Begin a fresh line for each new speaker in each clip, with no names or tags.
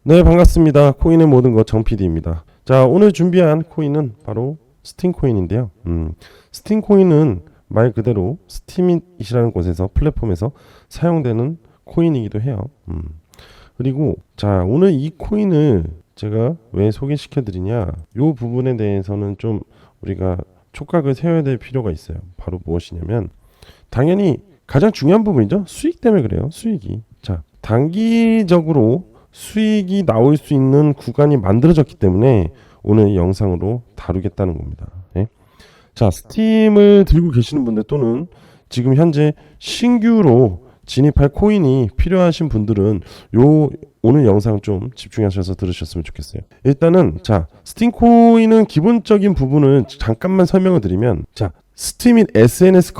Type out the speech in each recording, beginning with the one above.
네, 반갑습니다. 코인의 모든 것 정PD입니다. 자, 오늘 준비한 코인은 바로 스팀 코인인데요. 스팀 코인은 말 그대로 스팀잇이라는 곳에서 플랫폼에서 사용되는 코인이기도 해요. 그리고 자, 오늘 이 코인을 제가 왜 소개시켜 드리냐? 요 부분에 대해서는 좀 우리가 촉각을 세워야 될 필요가 있어요. 바로 무엇이냐면 당연히 가장 중요한 부분이죠. 수익 때문에 그래요. 수익이. 자, 단기적으로 수익이 나올 수 있는 구간이 만들어졌기 때문에 오늘 영상으로 다루겠다는 겁니다. 예? 자, 스팀을 들고 계시는 분들 또는 지금 현재 신규로 진입할 코인이 필요하신 분들은 오늘 영상 좀 집중하셔서 들으셨으면 좋겠어요. 일단은 자, 스팀 코인은 기본적인 부분을 잠깐만 설명을 드리면 자, 스팀인 SNS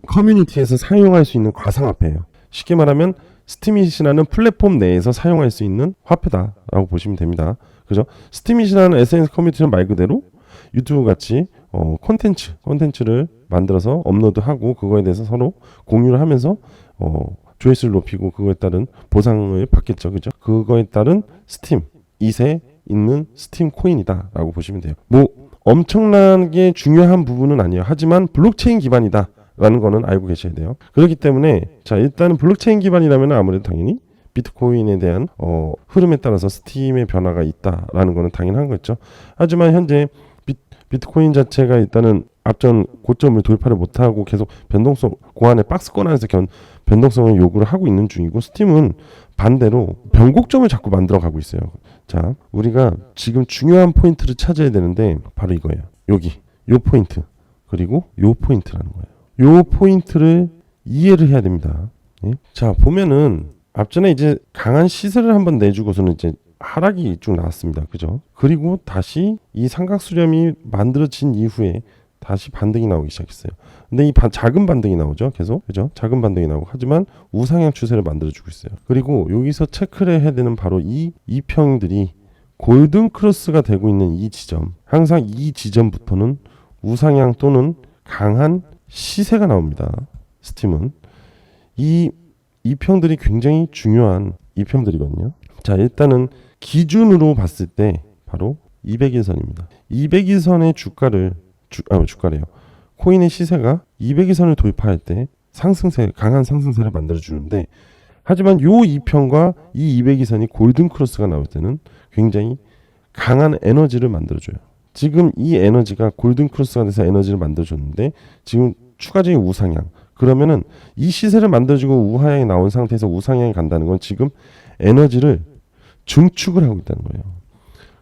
커뮤니티에서 사용할 수 있는 가상화폐예요. 쉽게 말하면 스팀잇이라는 플랫폼 내에서 사용할 수 있는 화폐다라고 보시면 됩니다. 그죠? 스팀잇이라는 SNS 커뮤니티는 말 그대로 유튜브 같이 콘텐츠를 만들어서 업로드하고 그거에 대해서 서로 공유를 하면서 조회수를 높이고 그거에 따른 보상을 받겠죠. 그죠? 그거에 따른 스팀잇에 있는 스팀 코인이다라고 보시면 돼요. 뭐 엄청나게 중요한 부분은 아니에요. 하지만 블록체인 기반이다. 라는 거는 알고 계셔야 돼요. 그렇기 때문에 자, 일단은 블록체인 기반이라면 아무래도 당연히 비트코인에 대한 흐름에 따라서 스팀의 변화가 있다라는 거는 당연한 거죠. 하지만 현재 비트코인 자체가 일단은 앞전 고점을 돌파를 못하고 계속 변동성 고안의 박스권 안에서 변동성을 요구를 하고 있는 중이고 스팀은 반대로 변곡점을 자꾸 만들어 가고 있어요. 자, 우리가 지금 중요한 포인트를 찾아야 되는데 바로 이거예요. 여기 요 포인트 그리고 요 포인트라는 거예요. 요 포인트를 이해를 해야 됩니다. 예? 자, 보면은 앞전에 이제 강한 시세를 한번 내주고서는 이제 하락이 쭉 나왔습니다. 그죠? 그리고 다시 이 삼각 수렴이 만들어진 이후에 다시 반등이 나오기 시작했어요. 근데 이 작은 반등이 나오죠. 계속. 그죠? 작은 반등이 나오고 하지만 우상향 추세를 만들어주고 있어요. 그리고 여기서 체크를 해야 되는 바로 이 이평들이 골든 크로스가 되고 있는 이 지점. 항상 이 지점부터는 우상향 또는 강한 시세가 나옵니다. 스팀은 이 이평들이 굉장히 중요한 이평들이거든요. 자, 일단은 기준으로 봤을 때 바로 200일선입니다. 200일선의 주가래요. 코인의 시세가 200일선을 돌파할 때 강한 상승세를 만들어 주는데 하지만 요 이평과 이 200일선이 골든 크로스가 나올 때는 굉장히 강한 에너지를 만들어 줘요. 지금 이 에너지가 골든 크로스가 돼서 에너지를 만들어줬는데 지금 추가적인 우상향. 그러면은 이 시세를 만들어주고 우하향이 나온 상태에서 우상향이 간다는 건 지금 에너지를 증축을 하고 있다는 거예요.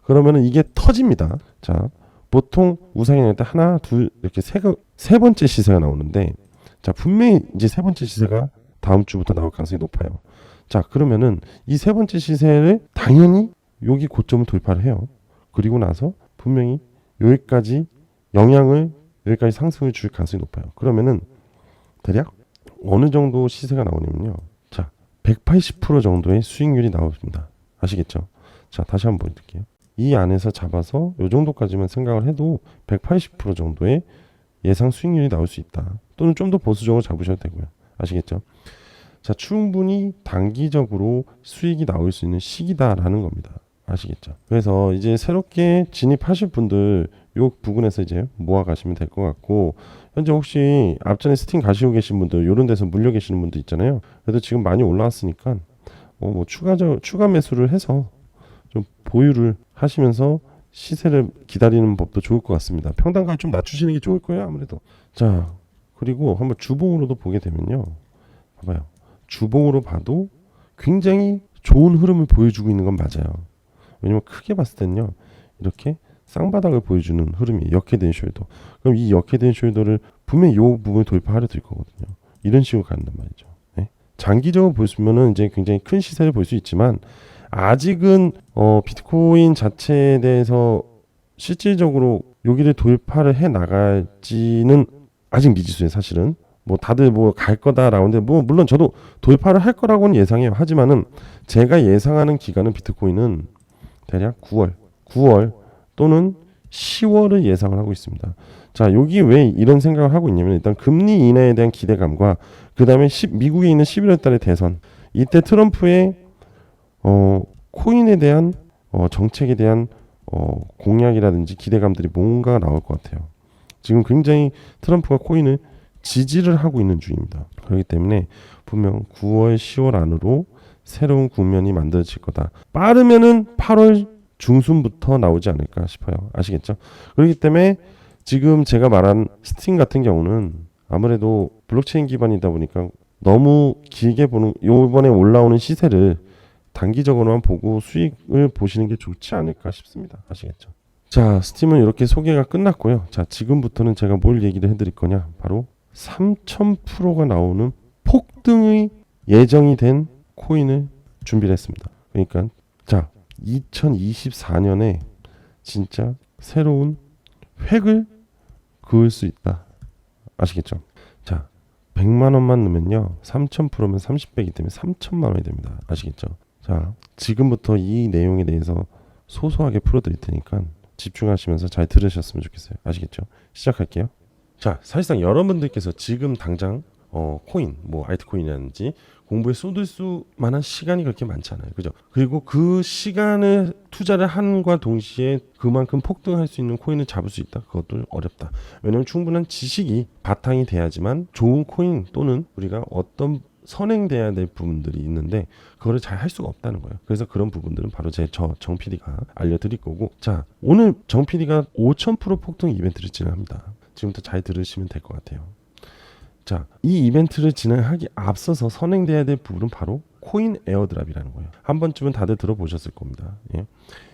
그러면은 이게 터집니다. 자, 보통 우상향 할 때 하나, 둘 이렇게 세 번째 시세가 나오는데 자, 분명히 이제 세 번째 시세가 다음 주부터 나올 가능성이 높아요. 자, 그러면은 이 세 번째 시세를 당연히 여기 고점을 돌파를 해요. 그리고 나서 분명히 여기까지 여기까지 상승을 줄 가능성이 높아요. 그러면은 대략 어느 정도 시세가 나오냐면요. 자, 180% 정도의 수익률이 나옵니다. 아시겠죠? 자, 다시 한번 보여드릴게요. 이 안에서 잡아서 이 정도까지만 생각을 해도 180% 정도의 예상 수익률이 나올 수 있다. 또는 좀 더 보수적으로 잡으셔도 되고요. 아시겠죠? 자, 충분히 단기적으로 수익이 나올 수 있는 시기다라는 겁니다. 아시겠죠? 그래서 이제 새롭게 진입하실 분들 요 부분에서 이제 모아 가시면 될 것 같고 현재 혹시 앞전에 스팀 가시고 계신 분들 요런 데서 물려 계시는 분들 있잖아요. 그래도 지금 많이 올라왔으니까 뭐 추가 매수를 해서 좀 보유를 하시면서 시세를 기다리는 법도 좋을 것 같습니다. 평단가를 좀 낮추시는 게 좋을 거예요, 아무래도. 자, 그리고 한번 주봉으로도 보게 되면요. 봐봐요. 주봉으로 봐도 굉장히 좋은 흐름을 보여주고 있는 건 맞아요. 왜냐면 크게 봤을 때는요. 이렇게 쌍바닥을 보여주는 흐름이 역해된 숄더. 그럼 이 역해된 숄더를 분명히 이 부분을 돌파하려 들 거거든요. 이런 식으로 간단 말이죠. 네? 장기적으로 보시면은 이제 굉장히 큰 시세를 볼 수 있지만 아직은 비트코인 자체에 대해서 실질적으로 여기를 돌파를 해 나갈지는 아직 미지수예요. 사실은 뭐 다들 뭐 갈 거다라고 하는데 뭐 물론 저도 돌파를 할 거라고는 예상해요. 하지만은 제가 예상하는 기간은 비트코인은 대략 9월 또는 10월을 예상을 하고 있습니다. 자, 여기 왜 이런 생각을 하고 있냐면 일단 금리 인하에 대한 기대감과 그 다음에 미국에 있는 11월 달의 대선 이때 트럼프의 코인에 대한 정책에 대한 공약이라든지 기대감들이 뭔가 나올 것 같아요. 지금 굉장히 트럼프가 코인을 지지를 하고 있는 중입니다. 그렇기 때문에 분명 9월, 10월 안으로 새로운 국면이 만들어질 거다. 빠르면은 8월 중순부터 나오지 않을까 싶어요. 아시겠죠? 그렇기 때문에 지금 제가 말한 스팀 같은 경우는 아무래도 블록체인 기반이다 보니까 너무 길게 보는, 요번에 올라오는 시세를 단기적으로만 보고 수익을 보시는 게 좋지 않을까 싶습니다. 아시겠죠? 자, 스팀은 이렇게 소개가 끝났고요. 자, 지금부터는 제가 뭘 얘기를 해드릴 거냐? 바로 3000%가 나오는 폭등의 예정이 된 코인을 준비를 했습니다. 그러니까 자, 2024년에 진짜 새로운 획을 그을 수 있다. 아시겠죠? 자, 100만 원만 넣으면요. 3000%면 30배이기 때문에 3000만 원이 됩니다. 아시겠죠? 자, 지금부터 이 내용에 대해서 소소하게 풀어드릴 테니까 집중하시면서 잘 들으셨으면 좋겠어요. 아시겠죠? 시작할게요. 자, 사실상 여러분들께서 지금 당장 코인, 뭐 알트코인이라든지 공부에 쏟을 수 만한 시간이 그렇게 많지 않아요. 그죠? 그리고 그 시간을 투자를 함과 동시에 그만큼 폭등할 수 있는 코인을 잡을 수 있다. 그것도 어렵다. 왜냐하면 충분한 지식이 바탕이 돼야지만 좋은 코인 또는 우리가 어떤 선행돼야 될 부분들이 있는데 그거를 잘 할 수가 없다는 거예요. 그래서 그런 부분들은 바로 정 PD가 알려드릴 거고, 자, 오늘 정 PD가 5000% 폭등 이벤트를 진행합니다. 지금부터 잘 들으시면 될 것 같아요. 자, 이 이벤트를 진행하기 앞서서 선행돼야 될 부분은 바로 코인 에어드랍이라는 거예요. 한 번쯤은 다들 들어보셨을 겁니다. 예.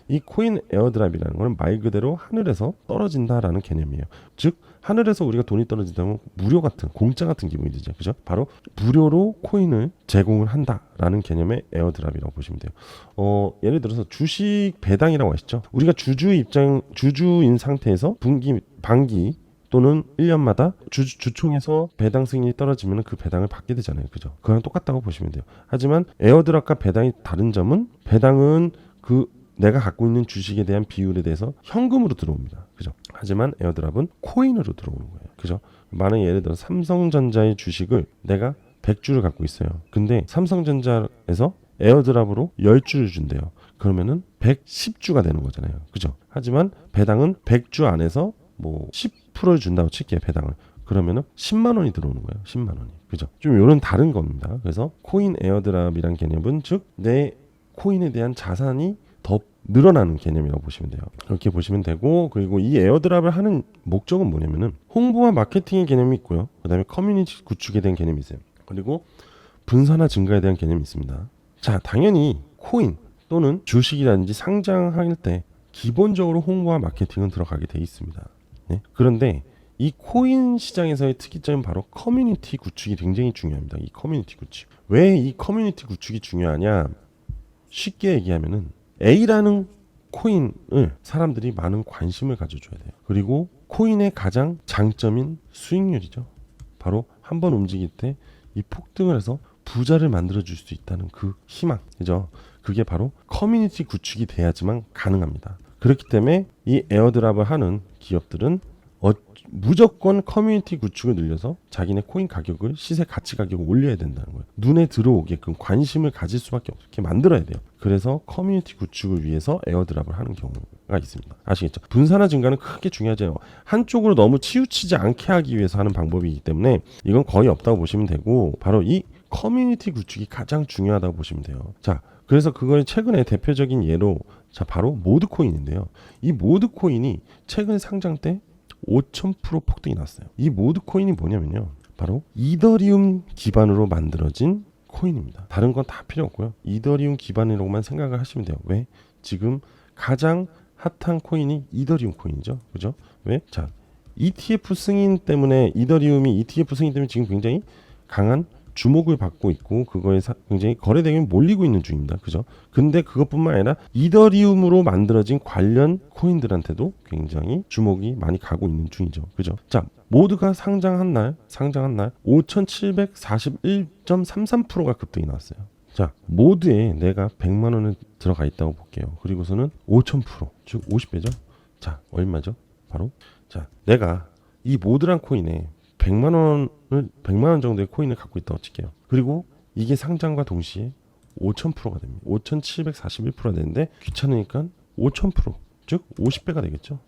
이 코인 에어드랍이라는 거는 말 그대로 하늘에서 떨어진다라는 개념이에요. 즉 하늘에서 우리가 돈이 떨어진다면 무료 같은, 공짜 같은 기분이 들죠. 그죠? 바로 무료로 코인을 제공을 한다라는 개념의 에어드랍이라고 보시면 돼요. 예를 들어서 주식 배당이라고 하시죠. 우리가 주주인 상태에서 분기, 반기 또는 1년마다 주총에서 배당 승인이 떨어지면 그 배당을 받게 되잖아요. 그죠? 그거랑 똑같다고 보시면 돼요. 하지만 에어드랍과 배당이 다른 점은, 배당은 그 내가 갖고 있는 주식에 대한 비율에 대해서 현금으로 들어옵니다. 그죠? 하지만 에어드랍은 코인으로 들어오는 거예요. 그죠? 만약에 예를 들어 삼성전자의 주식을 내가 100주를 갖고 있어요. 근데 삼성전자에서 에어드랍으로 10주를 준대요. 그러면은 110주가 되는 거잖아요. 그죠? 하지만 배당은 100주 안에서 뭐 10%를 준다고 칠게요. 배당을. 그러면은 10만 원이 들어오는 거예요. 10만 원이. 그죠? 좀 이런 다른 겁니다. 그래서 코인 에어드랍이란 개념은 즉 내 코인에 대한 자산이 더 늘어나는 개념이라고 보시면 돼요. 그렇게 보시면 되고, 그리고 이 에어드랍을 하는 목적은 뭐냐면은 홍보와 마케팅의 개념이 있고요. 그다음에 커뮤니티 구축에 대한 개념이 있어요. 그리고 분산화 증가에 대한 개념이 있습니다. 자, 당연히 코인 또는 주식이라든지 상장할 때 기본적으로 홍보와 마케팅은 들어가게 돼 있습니다. 네? 그런데 이 코인 시장에서의 특이점은 바로 커뮤니티 구축이 굉장히 중요합니다. 이 커뮤니티 구축. 왜 이 커뮤니티 구축이 중요하냐? 쉽게 얘기하면은 A라는 코인을 사람들이 많은 관심을 가져줘야 돼요. 그리고 코인의 가장 장점인 수익률이죠. 바로 한번 움직일 때 이 폭등을 해서 부자를 만들어 줄 수 있다는 그 희망, 그죠? 그게 바로 커뮤니티 구축이 돼야지만 가능합니다. 그렇기 때문에 이 에어드랍을 하는 기업들은 무조건 커뮤니티 구축을 늘려서 자기네 코인 가격을, 시세 가치 가격을 올려야 된다는 거예요. 눈에 들어오게끔 관심을 가질 수밖에 없게 만들어야 돼요. 그래서 커뮤니티 구축을 위해서 에어드랍을 하는 경우가 있습니다. 아시겠죠? 분산화 증가는 크게 중요하죠. 한쪽으로 너무 치우치지 않게 하기 위해서 하는 방법이기 때문에 이건 거의 없다고 보시면 되고, 바로 이 커뮤니티 구축이 가장 중요하다고 보시면 돼요. 자, 그래서 그걸 최근에 대표적인 예로, 자, 바로 모드코인인데요. 이 모드코인이 최근 상장 때 5000% 폭등이 났어요. 이 모드코인이 뭐냐면요, 바로 이더리움 기반으로 만들어진 코인입니다. 다른 건 다 필요 없고요. 이더리움 기반이라고만 생각을 하시면 돼요. 왜? 지금 가장 핫한 코인이 이더리움 코인이죠. 그죠? 왜? 자, ETF 승인 때문에, 이더리움이 ETF 승인 때문에 지금 굉장히 강한 주목을 받고 있고, 그거에 굉장히 거래대금이 몰리고 있는 중입니다. 그죠? 근데 그것뿐만 아니라 이더리움으로 만들어진 관련 코인들한테도 굉장히 주목이 많이 가고 있는 중이죠. 그죠? 자, 모두가 상장한 날 5,741.33%가 급등이 나왔어요. 자, 모두에 내가 100만 원을 들어가 있다고 볼게요. 그리고서는 5,000%, 즉 50배죠. 자, 얼마죠? 바로, 자, 내가 이 모드란 코인에 100만 원 정도의 코인을 갖고 있다고 칠게요. 그리고 이게 상장과 동시에 5000%가 됩니다. 5741%가 되는데 귀찮으니까 5000%, 즉 50배가 되겠죠.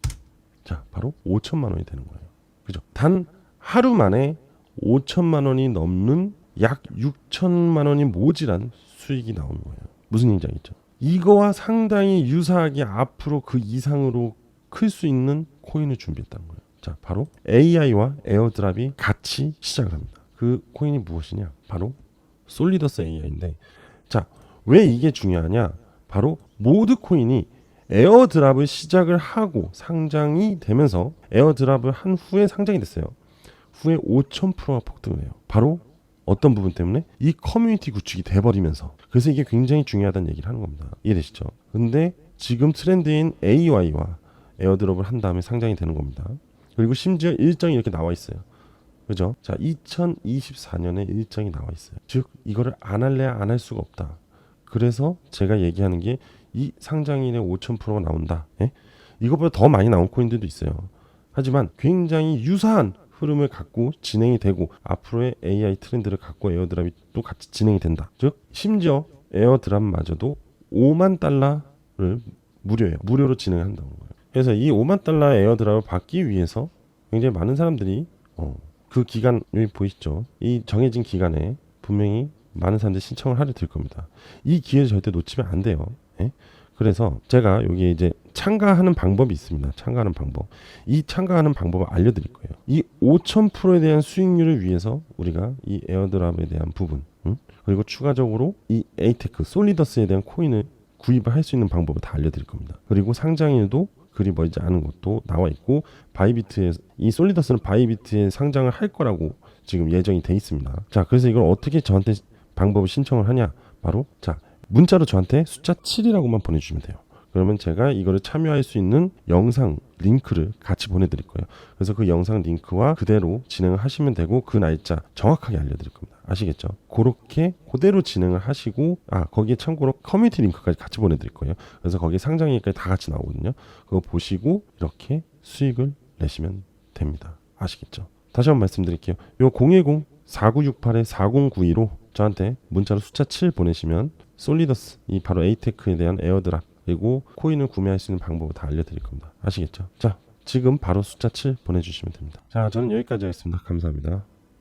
자, 바로 5천만 원이 되는 거예요. 그죠? 단 하루 만에 5천만 원이 넘는 약 6천만 원이 모자란 수익이 나오는 거예요. 무슨 얘기인지 알겠죠? 이거와 상당히 유사하게 앞으로 그 이상으로 클 수 있는 코인을 준비했다는 거예요. 자, 바로 AI와 에어드랍이 같이 시작을 합니다. 그 코인이 무엇이냐? 바로 솔리더스 AI인데, 자, 왜 이게 중요하냐? 바로 모드 코인이 에어드랍을 시작을 하고 상장이 되면서 에어드랍을 한 후에 상장이 됐어요. 후에 5000%가 폭등을 해요. 바로 어떤 부분 때문에? 이 커뮤니티 구축이 돼버리면서. 그래서 이게 굉장히 중요하다는 얘기를 하는 겁니다. 이해되시죠? 근데 지금 트렌드인 AI와 에어드롭을 한 다음에 상장이 되는 겁니다. 그리고 심지어 일정이 이렇게 나와 있어요. 그죠? 자, 2024년에 일정이 나와 있어요. 즉 이거를 안 할래야 안 할 수가 없다. 그래서 제가 얘기하는 게 이 상장일에 5000%가 나온다. 예? 이것보다 더 많이 나온 코인들도 있어요. 하지만 굉장히 유사한 흐름을 갖고 진행이 되고 앞으로의 AI 트렌드를 갖고 에어드랍이 또 같이 진행이 된다. 즉 심지어 에어드랍마저도 5만 달러를 무료로 진행한다는 거예요. 그래서 이 5만 달러 에어드랍을 받기 위해서 굉장히 많은 사람들이 그 기간 여기 보이시죠? 이 정해진 기간에 분명히 많은 사람들이 신청을 하려 들 겁니다. 이 기회를 절대 놓치면 안 돼요. 예? 그래서 제가 여기 이제 참가하는 방법이 있습니다. 참가하는 방법. 이 참가하는 방법을 알려드릴 거예요. 이 5000%에 대한 수익률을 위해서 우리가 이 에어드랍에 대한 부분, 그리고 추가적으로 이 에이테크, 솔리더스에 대한 코인을 구입을 할 수 있는 방법을 다 알려드릴 겁니다. 그리고 상장일도 그리 멀지 않은 것도 나와 있고, 바이비트에 이 솔리더스는 바이비트에 상장을 할 거라고 지금 예정이 돼 있습니다. 자, 그래서 이걸 어떻게 저한테 방법을 신청을 하냐? 바로 자, 문자로 저한테 숫자 7이라고만 보내주시면 돼요. 그러면 제가 이거를 참여할 수 있는 영상 링크를 같이 보내드릴 거예요. 그래서 그 영상 링크와 그대로 진행을 하시면 되고, 그 날짜 정확하게 알려드릴 겁니다. 아시겠죠? 그렇게 그대로 진행을 하시고, 거기에 참고로 커뮤니티 링크까지 같이 보내드릴 거예요. 그래서 거기에 상장일까지 다 같이 나오거든요. 그거 보시고 이렇게 수익을 내시면 됩니다. 아시겠죠? 다시 한번 말씀드릴게요. 요 010-4968-4092로 저한테 문자로 숫자 7 보내시면 솔리더스, 이 바로 에이테크에 대한 에어드랍 그리고 코인을 구매할 수 있는 방법을 다 알려드릴 겁니다. 아시겠죠? 자, 지금 바로 숫자 7 보내주시면 됩니다. 자, 저는 여기까지 하겠습니다. 감사합니다.